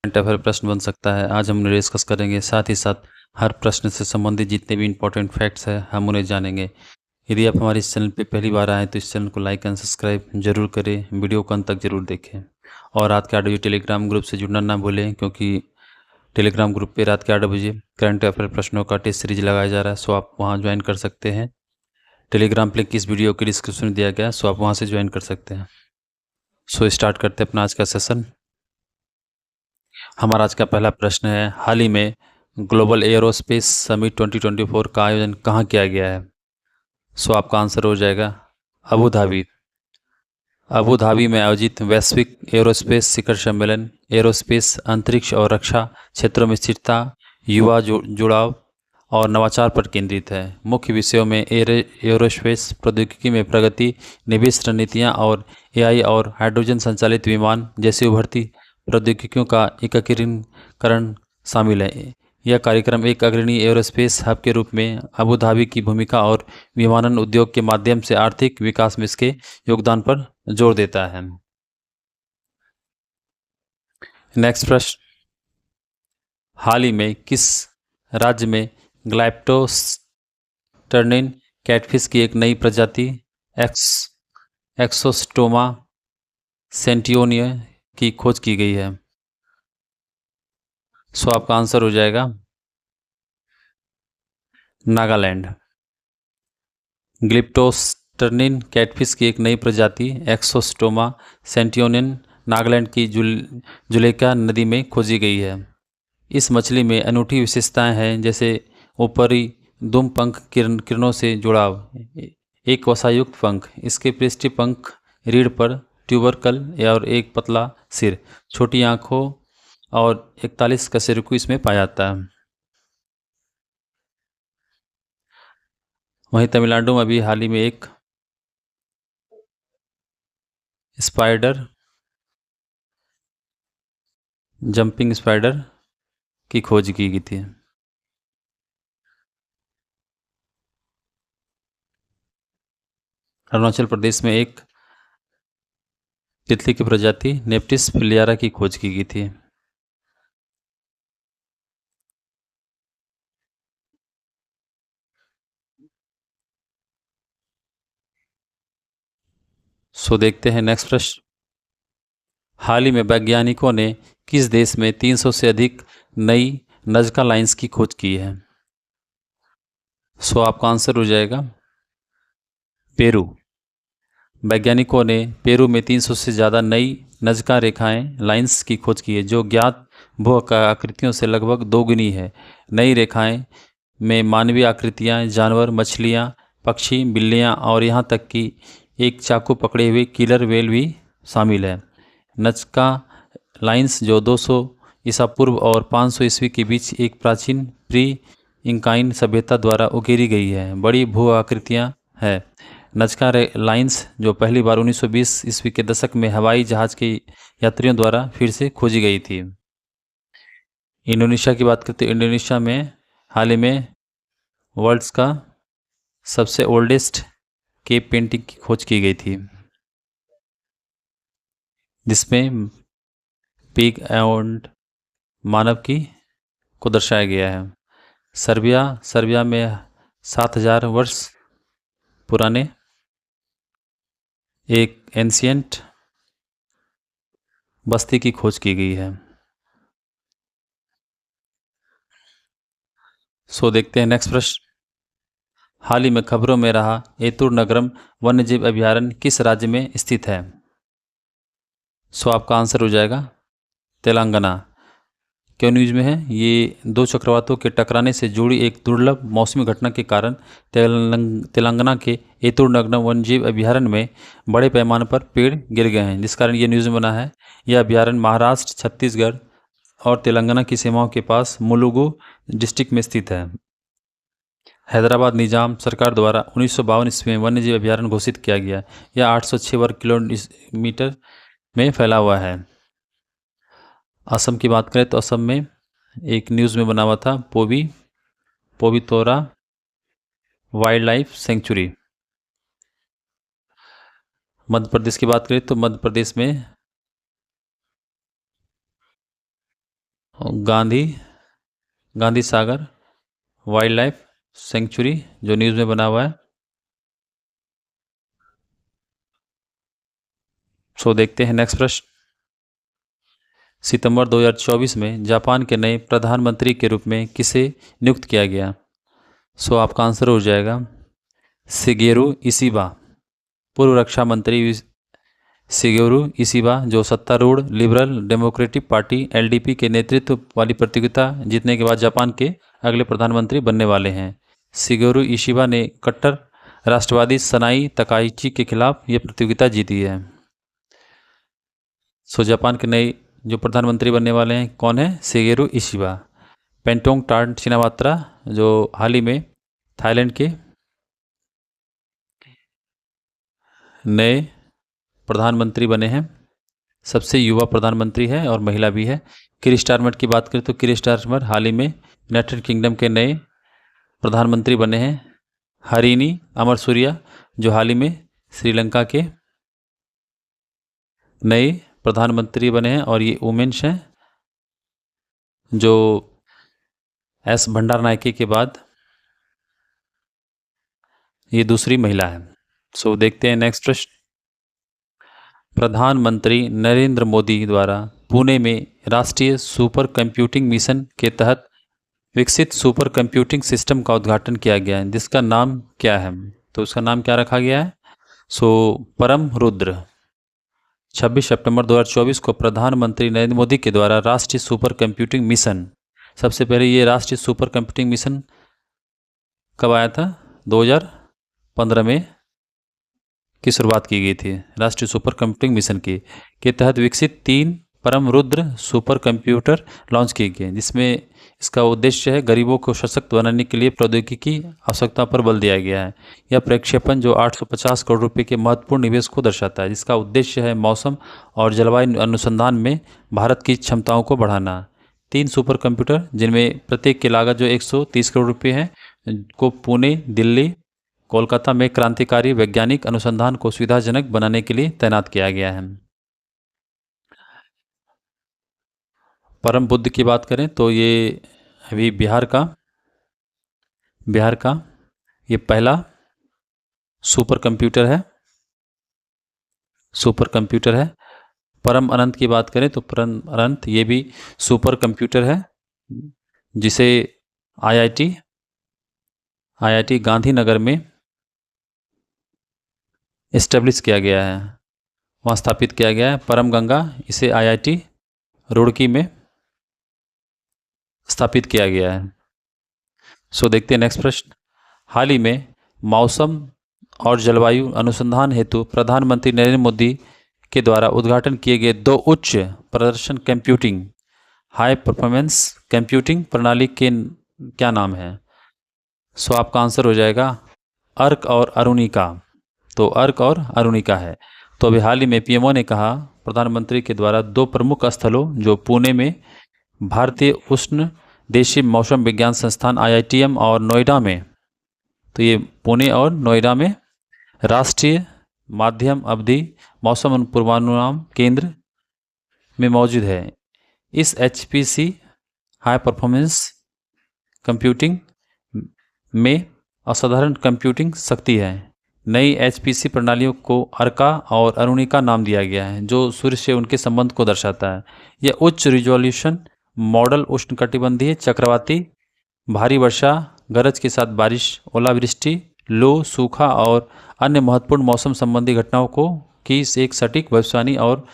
Current affair प्रश्न बन सकता है, आज हम उन्हें डिस्कस करेंगे। साथ ही साथ हर प्रश्न से संबंधित जितने भी इंपॉर्टेंट फैक्ट्स हैं हम उन्हें जानेंगे। यदि आप हमारे इस चैनल पे पहली बार आए तो इस चैनल को लाइक एंड सब्सक्राइब जरूर करें, वीडियो को अंत तक जरूर देखें और रात के 8 बजे टेलीग्राम ग्रुप से जुड़ना ना भूलें, क्योंकि टेलीग्राम ग्रुप पे रात के 8 बजे करंट अफेयर प्रश्नों का टेस्ट सीरीज लगाया जा रहा है, सो आप वहाँ ज्वाइन कर सकते हैं। टेलीग्राम लिंक इस वीडियो के डिस्क्रिप्शन में दिया गया है, सो आप वहाँ से ज्वाइन कर सकते हैं। सो स्टार्ट करते हैं अपना आज का सेशन। हमारा आज का पहला प्रश्न है, हाल ही में ग्लोबल एयरोस्पेस समिट 2024 का आयोजन कहाँ किया गया है? सो आपका आंसर हो जाएगा अबू धाबी। अबू धाबी में आयोजित वैश्विक एरोस्पेस शिखर सम्मेलन एरोस्पेस, अंतरिक्ष और रक्षा क्षेत्रों में स्थिरता, युवा जुड़ाव और नवाचार पर केंद्रित है। मुख्य विषयों में एरोस्पेस प्रौद्योगिकी में प्रगति, निवेश रणनीतियाँ और एआई और हाइड्रोजन संचालित विमान जैसी उभरती प्रौद्योगिकियों का एकीकरण शामिल है। यह कार्यक्रम एक अग्रणी एरोस्पेस हब के रूप में अबू धाबी की भूमिका और विमानन उद्योग के माध्यम से आर्थिक विकास में इसके योगदान पर जोर देता है। नेक्स्ट प्रश्न, हाल ही में किस राज्य में ग्लाइप्टोस्टर्निन कैटफिश की एक नई प्रजाति एक्सोस्टोमा सेंटियोनिया की खोज की गई है? सो आपका आंसर हो जाएगा नागालैंड। ग्लिप्टोस्टर्निन कैटफिश की एक नई प्रजाति एक्सोस्टोमा सेंटियोनिन नागालैंड की जुलेका नदी में खोजी गई है। इस मछली में अनूठी विशेषताएं हैं, जैसे ऊपरी दुम पंख किरणों से जुड़ाव, एक वसायुक्त पंख, इसके पृष्ठीय पंख रीढ़ पर ट्यूबरकल और एक पतला सिर, छोटी आंखों और 41 कशेरुकी इसमें पाया जाता है। वहीं तमिलनाडु में अभी हाल ही में एक स्पाइडर, जंपिंग स्पाइडर की खोज की गई थी। अरुणाचल प्रदेश में एक तितली की प्रजाति नेप्टिस फिलियारा की खोज की गई थी। सो देखते हैं नेक्स्ट प्रश्न, हाल ही में वैज्ञानिकों ने किस देश में 300 से अधिक नई नजका लाइंस की खोज की है? सो आपका आंसर हो जाएगा पेरू। वैज्ञानिकों ने पेरू में 300 से ज़्यादा नई नजका रेखाएं लाइंस की खोज की है, जो ज्ञात भू आकृतियों से लगभग दोगुनी है। नई रेखाएं में मानवीय आकृतियां, जानवर, मछलियां, पक्षी, बिल्लियां और यहाँ तक कि एक चाकू पकड़े हुए किलर व्हेल भी शामिल है। नजका लाइंस, जो 200 ईसा पूर्व और 500 ईस्वी के बीच एक प्राचीन प्री इंकाइन सभ्यता द्वारा उकेरी गई है, बड़ी भू आकृतियाँ है। नजका लाइंस जो पहली बार 1920 ईस्वी के दशक में हवाई जहाज के यात्रियों द्वारा फिर से खोजी गई थी। इंडोनेशिया की बात करते हैं, इंडोनेशिया में हाल ही में वर्ल्ड्स का सबसे ओल्डेस्ट केव पेंटिंग की खोज की गई थी, जिसमें पिग एंड मानव की को दर्शाया गया है। सर्बिया में 7000 वर्ष पुराने एक एंशियंट बस्ती की खोज की गई है। सो देखते हैं नेक्स्ट प्रश्न, हाल ही में खबरों में रहा एतुर नगरम वन्यजीव अभयारण्य किस राज्य में स्थित है? सो आपका आंसर हो जाएगा तेलंगाना। क्यों न्यूज़ में है? ये दो चक्रवातों के टकराने से जुड़ी एक दुर्लभ मौसमी घटना के कारण तेलंगाना के एतुर नगरम वन्यजीव अभयारण्य में बड़े पैमाने पर पेड़ गिर गए हैं, जिस कारण ये न्यूज़ में बना है। यह अभयारण्य महाराष्ट्र, छत्तीसगढ़ और तेलंगाना की सीमाओं के पास मुलुगु डिस्ट्रिक्ट में स्थित है। हैदराबाद निजाम सरकार द्वारा 1952 ईस्वी में वन्यजीव अभयारण्य घोषित किया गया। यह 806 वर्ग किलोमीटर में फैला हुआ है। असम की बात करें तो असम में एक न्यूज़ में बना हुआ था पोवितोरा wild life sanctuary. Madhya Pradesh की बात करें तो मध्य प्रदेश में Gandhi Gandhi Sagar wild life sanctuary जो न्यूज़ में बना हुआ है। सो देखते हैं नेक्स्ट प्रश्न। सितंबर 2024 में जापान के नए प्रधानमंत्री के रूप में किसे नियुक्त किया गया? सो आपका आंसर हो जाएगा शिगेरू इशिबा। पूर्व रक्षा मंत्री शिगेरू इशिबा जो सत्तारूढ़ लिबरल डेमोक्रेटिक पार्टी एलडीपी के नेतृत्व वाली प्रतियोगिता जीतने के बाद जापान के अगले प्रधानमंत्री बनने वाले हैं। शिगेरू इशिबा ने कट्टर राष्ट्रवादी सनाई तकाइची के खिलाफ ये प्रतियोगिता जीती है। सो जापान के नए जो प्रधानमंत्री बनने वाले हैं कौन है? Shigeru Ishiba. Paetongtarn Shinawatra जो हाल ही में थाईलैंड के नए प्रधानमंत्री बने हैं, सबसे युवा प्रधानमंत्री है और महिला भी है। किर स्टारमर की बात करें तो किर स्टारमर हाल ही में यूनाइटेड किंगडम के नए प्रधानमंत्री बने हैं। हरिनी अमरसूरिया जो हाल ही में श्रीलंका के नए प्रधानमंत्री बने हैं और ये वुमेन्स हैं जो एस भंडारनायके के बाद ये दूसरी महिला है। सो देखते हैं नेक्स्ट प्रश्न। प्रधानमंत्री नरेंद्र मोदी द्वारा पुणे में राष्ट्रीय सुपर कंप्यूटिंग मिशन के तहत विकसित सुपर कंप्यूटिंग सिस्टम का उद्घाटन किया गया है, जिसका नाम क्या है? तो उसका नाम क्या रखा गया है? सो परम रुद्र। 26 सितंबर 2024 को प्रधानमंत्री नरेंद्र मोदी के द्वारा राष्ट्रीय सुपर कंप्यूटिंग मिशन, सबसे पहले ये राष्ट्रीय सुपर कंप्यूटिंग मिशन कब आया था? 2015 में की शुरुआत की गई थी राष्ट्रीय सुपर कंप्यूटिंग मिशन की के तहत विकसित 3 परम रुद्र सुपर कंप्यूटर लॉन्च किए गए, जिसमें इसका उद्देश्य है गरीबों को सशक्त बनाने के लिए प्रौद्योगिकी की आवश्यकता पर बल दिया गया है। यह प्रक्षेपण जो 850 करोड़ रुपए के महत्वपूर्ण निवेश को दर्शाता है, जिसका उद्देश्य है मौसम और जलवायु अनुसंधान में भारत की क्षमताओं को बढ़ाना। 3 सुपर कंप्यूटर जिनमें प्रत्येक की लागत जो 130 करोड़ रुपये है को पुणे, दिल्ली, कोलकाता में क्रांतिकारी वैज्ञानिक अनुसंधान को सुविधाजनक बनाने के लिए तैनात किया गया है। परम बुद्ध की बात करें तो ये अभी बिहार का ये पहला सुपर कंप्यूटर है। परम अनंत की बात करें तो परम अनंत ये भी सुपर कंप्यूटर है, जिसे आईआईटी गांधीनगर में इस्टेब्लिश किया गया है, वहाँ स्थापित किया गया है। परम गंगा इसे आईआईटी रुड़की में स्थापित किया गया है। सो देखते हैं नेक्स्ट प्रश्न। हाल ही में मौसम और जलवायु अनुसंधान हेतु प्रधानमंत्री नरेंद्र मोदी के द्वारा उद्घाटन किए गए 2 उच्च प्रदर्शन कंप्यूटिंग हाई परफॉर्मेंस कंप्यूटिंग प्रणाली के क्या नाम है? सो आपका आंसर हो जाएगा अर्क और अरुणिका। तो अर्क और अरुणिका है। तो अभी हाल ही में पीएमओ ने कहा प्रधानमंत्री के द्वारा 2 प्रमुख स्थलों जो पुणे में भारतीय उष्ण देशीय मौसम विज्ञान संस्थान आईआईटीएम और नोएडा में, तो ये पुणे और नोएडा में राष्ट्रीय माध्यम अवधि मौसम पूर्वानुमान केंद्र में मौजूद है। इस एचपीसी हाई परफॉर्मेंस कंप्यूटिंग में असाधारण कंप्यूटिंग शक्ति है। नई एचपीसी प्रणालियों को अर्का और अरुणिका नाम दिया गया है, जो सूर्य से उनके संबंध को दर्शाता है। यह उच्च रिजोल्यूशन मॉडल उष्णकटिबंधीय चक्रवाती भारी वर्षा, गरज के साथ बारिश, ओलावृष्टि, लू, सूखा और अन्य महत्वपूर्ण मौसम संबंधी घटनाओं को की एक सटीक भविष्यवाणी और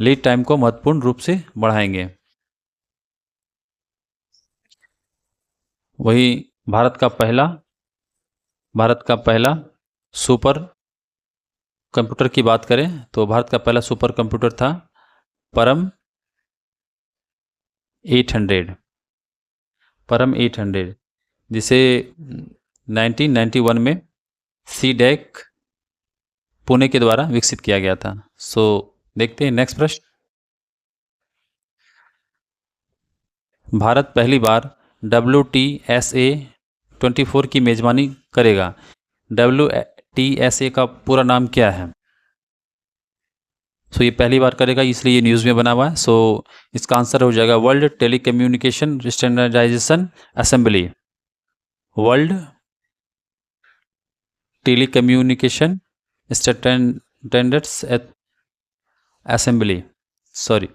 लीड टाइम को महत्वपूर्ण रूप से बढ़ाएंगे। वही भारत का पहला सुपर कंप्यूटर की बात करें तो भारत का पहला सुपर कंप्यूटर था परम 800, जिसे 1991 में सीडेक पुणे के द्वारा विकसित किया गया था। सो देखते हैं नेक्स्ट प्रश्न। भारत पहली बार WTSA 24 की मेजबानी करेगा। WTSA का पूरा नाम क्या है? सो ये पहली बार करेगा, इसलिए ये न्यूज़ में बना हुआ है। सो इसका आंसर हो जाएगा world telecommunication standardisation assembly. World telecommunication standards assembly, sorry.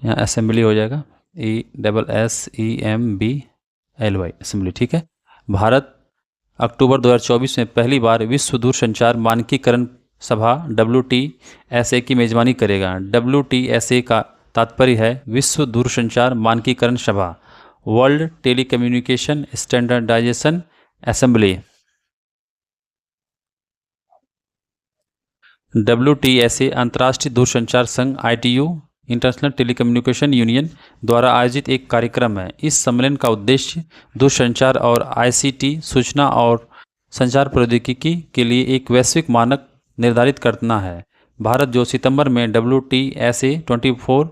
यहाँ असेंबली हो जाएगा, ESSEMBLY, असेंबली, ठीक है। भारत अक्टूबर 2024 में पहली बार विश्व दूरसंचार मानकीकरण सभा WTSA की मेजबानी करेगा। WTSA का तात्पर्य है विश्व दूरसंचार मानकीकरण सभा, world telecommunication standardisation assembly. WTSA अंतर्राष्ट्रीय दूरसंचार संघ ITU, इंटरनेशनल टेलीकम्युनिकेशन यूनियन द्वारा आयोजित एक कार्यक्रम है। इस सम्मेलन का उद्देश्य दूरसंचार और ICT, सूचना और संचार प्रौद्योगिकी के लिए एक वैश्विक मानक निर्धारित करना है। भारत, जो सितंबर में WTSA 24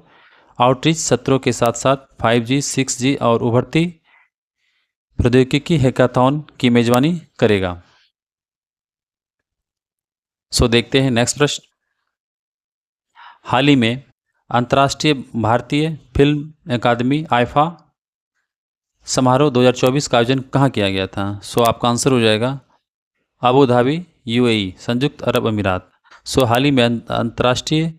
आउटरीच सत्रों के साथ साथ 5G, 6G और उभरती प्रौद्योगिकी हैकाथॉन की मेजबानी करेगा। सो देखते हैं नेक्स्ट प्रश्न। हाल ही में अंतर्राष्ट्रीय भारतीय फिल्म अकादमी आईफा समारोह 2024 का आयोजन कहाँ किया गया था? सो आपका आंसर हो जाएगा अबू धाबी, UAE, संयुक्त अरब अमीरात। सो हाल ही में अंतर्राष्ट्रीय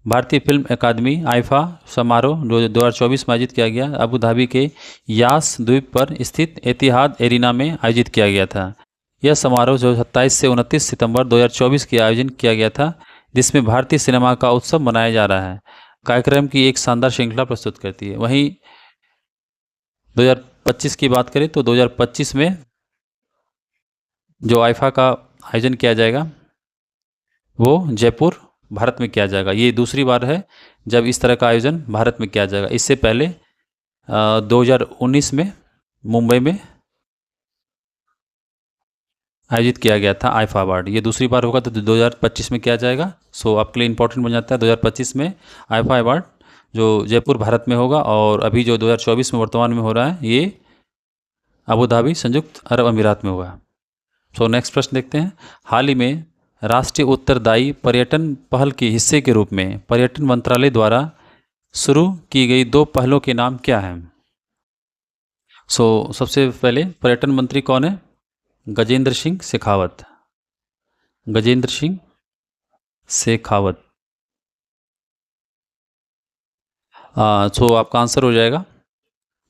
भारतीय फिल्म अकादमी आईफा समारोह 2024 में आयोजित किया गया अबू धाबी के यास द्वीप पर स्थित एतिहाद एरिना में आयोजित किया गया था। यह समारोह जो 27 से 29 सितंबर 2024 के आयोजन किया गया था, जिसमें भारतीय सिनेमा का उत्सव मनाया जा रहा है। कार्यक्रम की एक शानदार श्रृंखला प्रस्तुत करती है। वहीं 2025 की बात करें तो 2025 में जो आईफा का आयोजन किया जाएगा वो जयपुर, भारत में किया जाएगा। ये दूसरी बार है जब इस तरह का आयोजन भारत में किया जाएगा। इससे पहले 2019 में मुंबई में आयोजित किया गया था आईफा अवार्ड। ये दूसरी बार होगा तो 2025 में किया जाएगा। सो आपके लिए इंपॉर्टेंट बन जाता है 2025 में आईफा अवार्ड जो जयपुर, भारत में होगा। और अभी जो 2024 में वर्तमान में हो रहा है ये अबू धाबी, संयुक्त अरब अमीरात में होगा। सो नेक्स्ट प्रश्न देखते हैं। हाल ही में राष्ट्रीय उत्तरदायी पर्यटन पहल के हिस्से के रूप में पर्यटन मंत्रालय द्वारा शुरू की गई 2 पहलों के नाम क्या हैं? सो सबसे पहले पर्यटन मंत्री कौन है? गजेंद्र सिंह शेखावत। गजेंद्र सिंह शेखावत। सो आपका आंसर हो जाएगा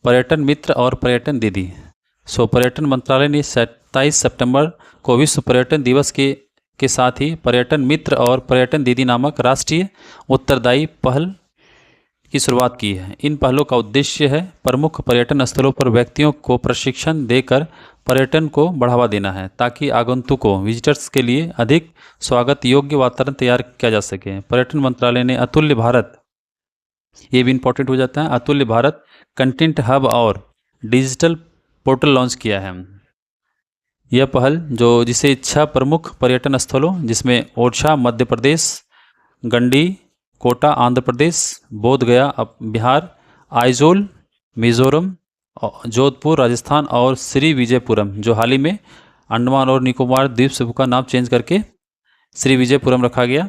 पर्यटन मित्र और पर्यटन दीदी। सो पर्यटन मंत्रालय ने 27 सितंबर को विश्व पर्यटन दिवस के साथ ही पर्यटन मित्र और पर्यटन दीदी नामक राष्ट्रीय उत्तरदायी पहल की शुरुआत की है। इन पहलों का उद्देश्य है प्रमुख पर्यटन स्थलों पर व्यक्तियों को प्रशिक्षण देकर पर्यटन को बढ़ावा देना है, ताकि आगंतुकों, विजिटर्स के लिए अधिक स्वागत योग्य वातावरण तैयार किया जा सके। पर्यटन मंत्रालय ने अतुल्य भारत, ये भी इंपॉर्टेंट हो जाता है, अतुल्य भारत कंटेंट हब और डिजिटल पोर्टल लॉन्च किया है। यह पहल जिसे 6 प्रमुख पर्यटन स्थलों, जिसमें ओरछा मध्य प्रदेश, गंडी कोटा आंध्र प्रदेश, बोध गया बिहार, आइजोल मिजोरम, जोधपुर राजस्थान और श्री विजयपुरम, जो हाल ही में अंडमान और निकोबार द्वीप समूह का नाम चेंज करके श्री विजयपुरम रखा गया,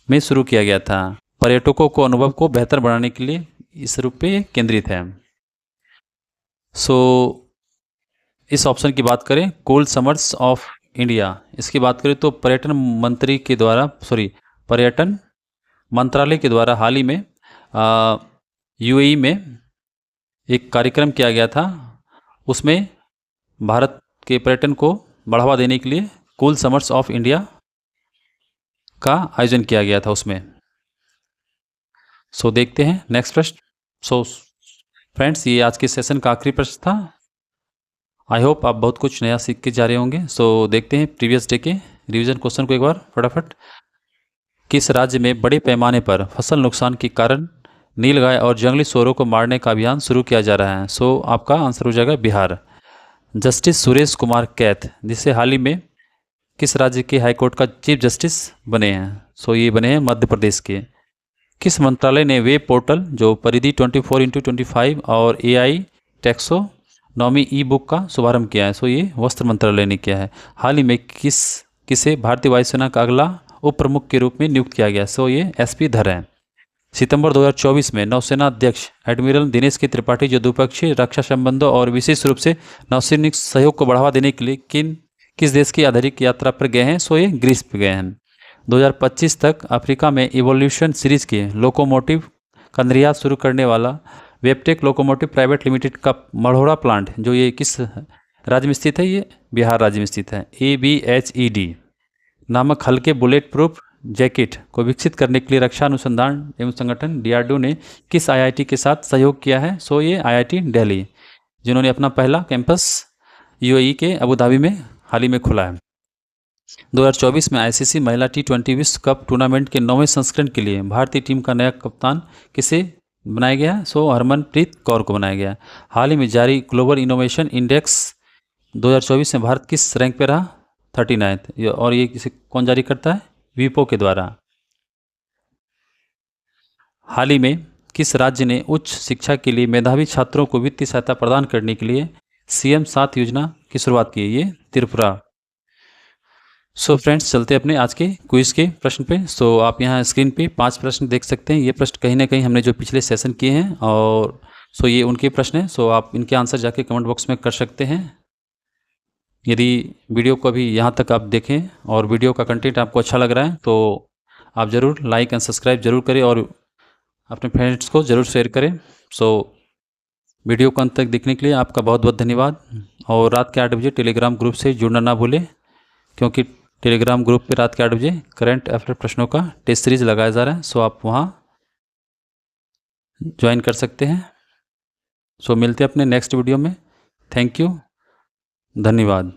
में शुरू किया गया था। पर्यटकों को अनुभव को बेहतर बनाने के लिए इस रूप पे केंद्रित है। सो इस ऑप्शन की बात करें, कोल्ड समर्स ऑफ इंडिया, इसकी बात करें तो पर्यटन मंत्रालय के द्वारा हाल ही में UAE में एक कार्यक्रम किया गया था। उसमें भारत के पर्यटन को बढ़ावा देने के लिए कूल समर्स ऑफ इंडिया का आयोजन किया गया था उसमें। सो देखते हैं नेक्स्ट प्रश्न। सो फ्रेंड्स, ये आज के सेशन का आखिरी प्रश्न था। आई होप आप बहुत कुछ नया सीख के जा रहे होंगे। सो देखते हैं प्रीवियस डे के रिवीजन क्वेश्चन को एक बार फटाफट। किस राज्य में बड़े पैमाने पर फसल नुकसान के कारण नीलगाय और जंगली सूअरों को मारने का अभियान शुरू किया जा रहा है? सो आपका आंसर हो जाएगा बिहार। जस्टिस सुरेश कुमार कैथ, जिसे हाल ही में किस राज्य के हाईकोर्ट का चीफ जस्टिस बने हैं? सो ये बने हैं मध्य प्रदेश के। किस मंत्रालय ने वेब पोर्टल जो परिधि 24x25 और AI टैक्सोनॉमी ई बुक का शुभारंभ किया है? सो ये वस्त्र मंत्रालय ने किया है। हाल ही में किसे भारतीय वायुसेना का अगला उप प्रमुख के रूप में नियुक्त किया गया? सो ये एसपी धर हैं। सितंबर 2024 में नौसेना अध्यक्ष एडमिरल दिनेश के त्रिपाठी जो द्विपक्षीय रक्षा संबंधों और विशेष रूप से नौसैनिक सहयोग को बढ़ावा देने के लिए किस देश की आधिकारिक यात्रा पर गए हैं? सो ये ग्रीस पर गए हैं। 2025 तक अफ्रीका में इवोल्यूशन सीरीज के लोकोमोटिव का निर्यात शुरू करने वाला वेबटेक लोकोमोटिव प्राइवेट लिमिटेड का मढ़ौरा प्लांट, जो ये किस राज्य में स्थित है? ये बिहार राज्य में स्थित है। ABHED नामक हल्के बुलेट प्रूफ जैकेट को विकसित करने के लिए रक्षा अनुसंधान एवं संगठन DRDO ने किस IIT के साथ सहयोग किया है? सो ये IIT दिल्ली, जिन्होंने अपना पहला कैंपस UAE के अबू धाबी में हाल ही में खुला है। 2024 में ICC महिला T20 विश्व कप टूर्नामेंट के 9वें संस्करण के लिए भारतीय टीम का नया कप्तान किसे बनाया गया है? सो हरमनप्रीत कौर को बनाया गया। हाल ही में जारी ग्लोबल इनोवेशन इंडेक्स 2024 में भारत किस रैंक पे रहा? 39th। और ये किसे कौन जारी करता है? विपो के द्वारा। हाल ही में किस राज्य ने उच्च शिक्षा के लिए मेधावी छात्रों को वित्तीय सहायता प्रदान करने के लिए CM 7 योजना की शुरुआत की है? ये त्रिपुरा। सो फ्रेंड्स, चलते अपने आज के क्विज के प्रश्न पे। सो आप यहाँ स्क्रीन पे 5 प्रश्न देख सकते हैं। ये प्रश्न कहीं ना कहीं हमने जो पिछले सेशन किए हैं, और सो ये उनके प्रश्न हैं। सो आप इनके आंसर जाके कमेंट बॉक्स में कर सकते हैं। यदि वीडियो को अभी यहाँ तक आप देखें और वीडियो का कंटेंट आपको अच्छा लग रहा है तो आप ज़रूर लाइक एंड सब्सक्राइब जरूर करें और अपने फ्रेंड्स को ज़रूर शेयर करें। सो वीडियो को अंत तक देखने के लिए आपका बहुत बहुत धन्यवाद। और रात के 8 बजे टेलीग्राम ग्रुप से जुड़ना ना भूलें, क्योंकि टेलीग्राम ग्रुप पे रात के 8 बजे करंट अफेयर प्रश्नों का टेस्ट सीरीज लगाया जा रहा है। सो आप वहाँ ज्वाइन कर सकते हैं। सो मिलते हैं अपने नेक्स्ट वीडियो में। थैंक यू, धन्यवाद।